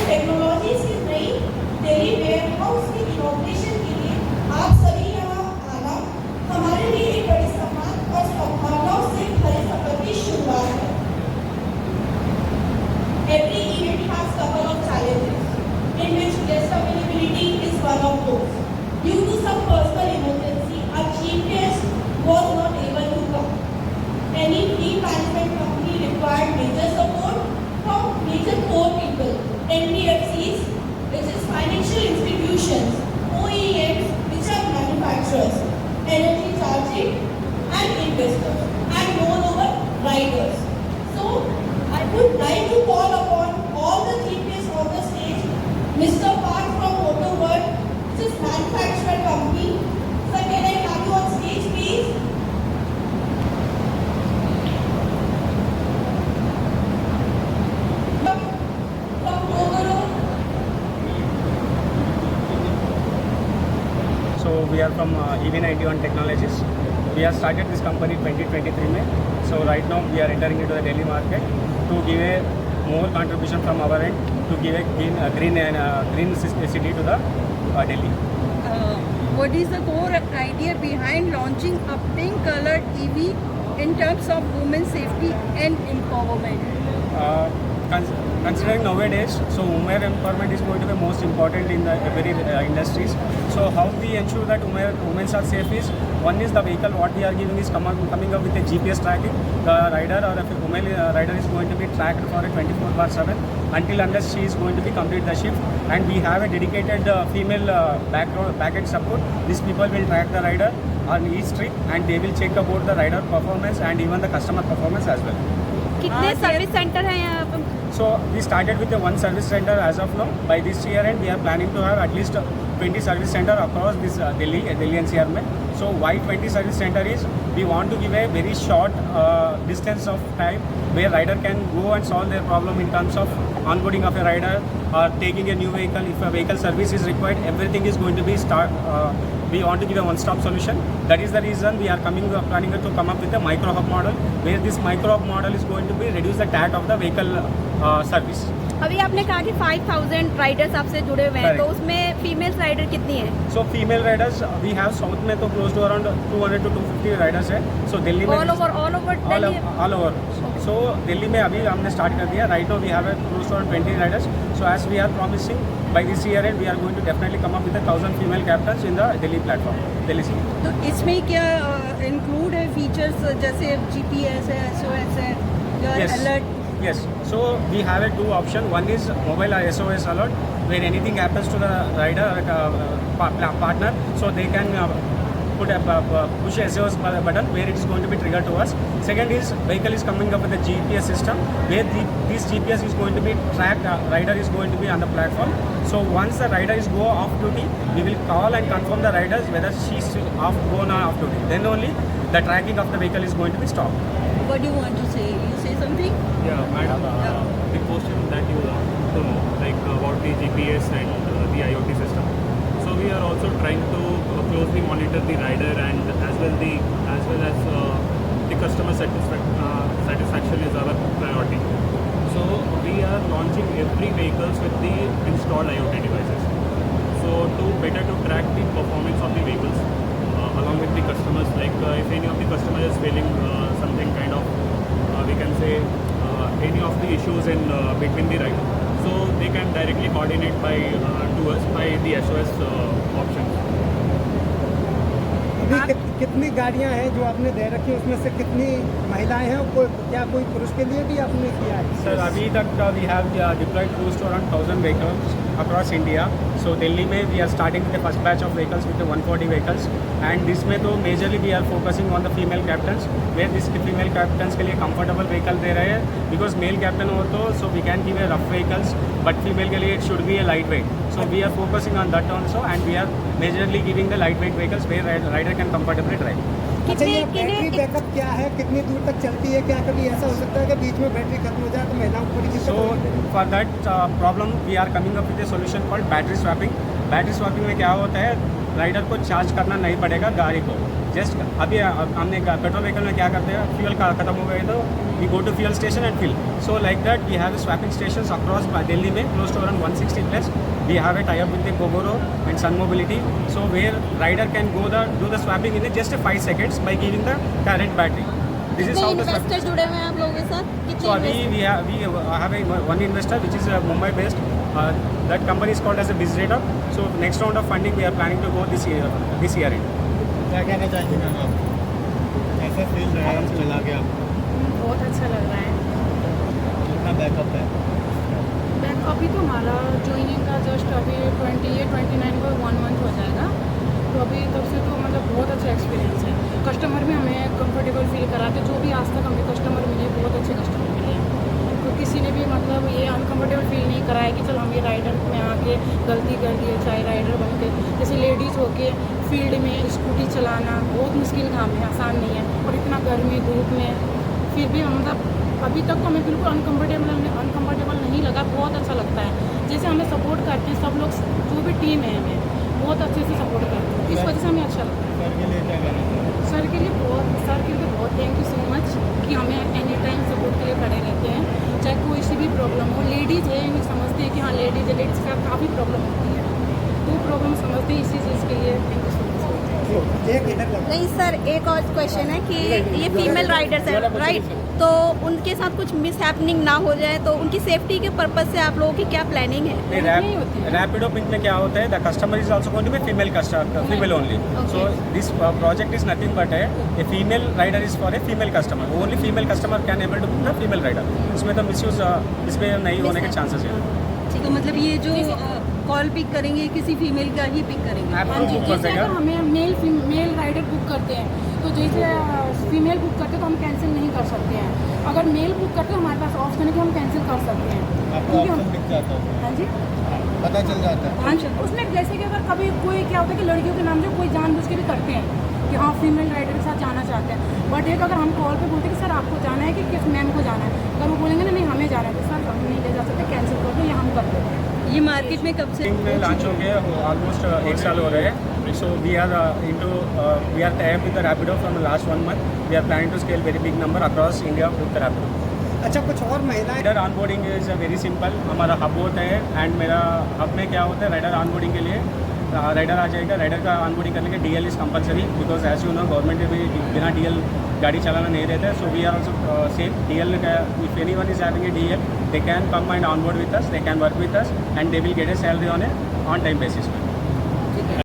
Technology की नई Delhi ware house की इनोवेशन के लिए आप सभी यहाँ आना हमारे लिए एक बड़ी सम्मान और संभावनाओं से भरे सफर की शुरुआत है। Every event has couple of challenges, in which guest availability is one of those. Due to some personal emergency, our chief guest was not able to come. Any fleet management company required major support from major core people, NBFCs, which is financial institutions, OEMs, which are manufacturers, energy charging, and investors, and moreover, riders. So, I would like to call upon all the GPs on the stage, Mr. Park from Motorworld, which is manufacturer company. Sir, can I have you on stage, please? From Gogoro. So we are from EV91 Technologies. We have started this company 2023 May. So right now we are entering into the Delhi market to give a more contribution from our end to give a green city to the Delhi. What is the core idea behind launching a pink colored EV in terms of women's safety and empowerment? Considering nowadays, so women empowerment is going to be most important in the every industries. So how we ensure that women are safe is, one is the vehicle what we are giving is coming up with a GPS tracking. The rider or if a woman rider is going to be tracked for a 24/7 until unless she is going to be complete the shift. And we have a dedicated female backend support. These people will track the rider on each trip and they will check about the rider performance and even the customer performance as well. कितने service centre हैं यहाँ पर? So we started with the one service center as of now. By this year end, we are planning to have at least 20 service center across this Delhi NCR में. So why 20 service center is, we want to give a very short distance of time where rider can go and solve their problem in terms of onboarding of a rider or taking a new vehicle. If a vehicle service is required, everything is going to be we want to give a one-stop solution. That is the reason we are planning to come up with a micro hub model, where this micro hub model is going to be reduce the TAT of the vehicle service. अभी आपने कहा कि 5000 Riders आपसे जुड़े हुए हैं, तो Correct. उसमें फीमेल राइडर कितनी है? So female riders we have south में तो close to around 200 to 250 riders है. So दिल्ली में all over Delhi? all over. So Delhi में अभी हमने स्टार्ट कर दिया. Right now we have a close to around 20 riders. So as we are promising, by this year end we are going to definitely come up with 1,000 female captains in the Delhi platform, Delhi city. तो इसमें क्या include है features जैसे GPS है, SOS है या Yes. Alert? Yes. So we have a two option. One is mobile SOS alert, where anything happens to the rider or partner, so they can put a push SOS button where it is going to be triggered to us. Second is vehicle is coming up with a GPS system where this GPS is going to be tracked. Rider is going to be on the platform. So once the rider is go off duty, we will call and confirm the riders whether she is gone off duty. Then only the tracking of the vehicle is going to be stopped. What do you want to say? You say something? Yeah, madam, the question that you want to know, like about the GPS and the IoT system. So we are also trying to closely monitor the rider and as well as the customer satisfaction is our priority. So we are launching every vehicles with the installed IoT devices. So to better to track the performance of the vehicles along with the customers, like if any of the customer is feeling something kind of we can say any of the issues in between the ride, so they can directly coordinate by to us by the SOS option. अभी कितनी गाड़ियां हैं जो आपने दे रखी है, उसमें से कितनी महिलाएं हैं और क्या कोई पुरुष के लिए भी आपने किया है? Sir, अभी तक we have deployed close to around 1,000 vehicles across India. So Delhi में we are starting with the first batch of vehicles with the 140 vehicles, and इसमें तो majorly we are focusing on the female captains, where this female captains के लिए comfortable vehicle दे रहे हैं, because male captain हो तो so we can give a rough vehicles, but female के लिए it should be a lightweight. So we are focusing on that also, and we are majorly giving the lightweight vehicles where rider can comfortably drive. अच्छा, ये battery backup क्या है, कितनी दूर तक चलती है? क्या कभी ऐसा हो सकता है कि बीच में बैटरी खत्म हो जाए तो महिलाओं को बड़ी दिक्कत So होगी? for that problem we are coming up with a solution called battery swapping. Battery swapping में क्या होता है, राइडर को चार्ज करना नहीं पड़ेगा गाड़ी को. जस्ट अभी हमने पेट्रोल व्हीकल में क्या करते हैं, फ्यूल का खत्म हो गए तो we go to fuel station and fill. So like that we have swapping stations across Delhi में close to around 160 plus. We have a tie-up with the Gogoro and Sun Mobility, so where rider can do the swapping in just 5 seconds by giving the current battery. This is how the investor जुड़े हुए हैं आप लोगों के साथ? So we have one investor which is Mumbai based. That company is called as a BizRadar. So next round of funding we are planning to go this year end. क्या कहना चाहेंगे मैम आप? ऐसा फील रहा है चला के आपको? बहुत अच्छा लग रहा है. कितना बैकअप है? बैंक अभी तो हमारा ज्वाइनिंग का जस्ट अभी 29 को 1 मंथ हो जाएगा. तो अभी तब से तो मतलब बहुत अच्छा एक्सपीरियंस है. कस्टमर भी हमें कंफर्टेबल फील कराते, जो भी आज तक हमें कस्टमर मिले बहुत अच्छे कस्टमर मिले हैं. तो किसी ने भी मतलब ये अनकंफर्टेबल फील नहीं कराया कि चल हम ये राइडर में आके गलती कर दी है, चाहे राइडर बन के. जैसे लेडीज़ होके फील्ड में स्कूटी चलाना बहुत मुश्किल काम है, आसान नहीं है. और इतना गर्मी धूप में फिर भी हम मतलब अभी तक तो हमें बिल्कुल अनकंफर्टेबल नहीं लगा. बहुत अच्छा लगता है. जैसे हमें सपोर्ट करते हैं सब लोग, जो भी टीम है हमें बहुत अच्छे से सपोर्ट करते हैं. इस वजह से हमें अच्छा लगता है. सर के लिए क्या कहना चाहिए? सर के लिए बहुत थैंक यू सो मच कि हमें एनी टाइम सपोर्ट के लिए खड़े रहते हैं. चाहे कोई सी भी प्रॉब्लम हो, लेडीज़ है नहीं समझते हैं कि हाँ लेडीज़ है, लेडीज़ के साथ काफ़ी प्रॉब्लम होती है. वो प्रॉब्लम समझते हैं, इसी चीज़ के लिए थैंक यू सो मच. एक इधर कर. नहीं सर, एक और क्वेश्चन है कि ये फीमेल राइडर्स है राइट, तो उनके साथ कुछ मिस हैपनिंग ना हो जाए, तो उनकी सेफ्टी के पर्पज से आप लोगों की क्या प्लानिंग है? Rapido Pink में क्या होता है, the customer is also going to be female customer, female only. So this project is nothing but a female rider is for a female customer. Only female customer can able to book the female rider. इसमें तो misuse इसमें नहीं होने के chances है. तो मतलब ये जो कॉल पिक करेंगे किसी फीमेल का ही पिक करेंगे? आप हाँ जी, बुक कर जैसे देगा. अगर हमें मेल राइडर बुक करते हैं तो जैसे फीमेल बुक करते हैं तो हम कैंसिल नहीं कर सकते हैं. अगर मेल बुक करते हैं हमारे पास ऑप्शन है कि हम कैंसिल कर सकते हैं. आपको ऑप्शन दिख जाता है, हाँ जी, पता चल जाता है. हाँ जी. उसमें जैसे कि अगर कभी कोई क्या होता है कि लड़कियों के नाम से कोई जानबूझ के भी करते हैं कि हाँ फीमेल राइडर के साथ जाना चाहते हैं. बट एक अगर हम कॉल पे बोलते हैं कि सर आपको जाना है कि किस मैम को जाना है, अगर वो बोलेंगे ना नहीं हमें जाना है तो सर हम नहीं ले जा सकते, कैंसिल कर दो या हम कर देते हैं. ये मार्केट में कब से में लॉन्च हो गया, ऑलमोस्ट 1 साल हो रहे हैं. So we are tied up with the Rapido from the last 1 month. We are planning to scale very big number across India with the Rapido. अच्छा, कुछ और महिलाएं? Rider onboarding is very simple. हमारा hub होता है and मेरा hub में क्या होता है, राइडर ऑनबोर्डिंग के लिए राइडर आ जाएगा. राइडर का ऑनबोर्डिंग करने के DL is compulsory because as you know government भी बिना DL गाड़ी चलाना नहीं रहता है. So we are also same DL. If any one is having a DL, they can come and onboard with us, they can work with us and they will get a salary on a on time basis.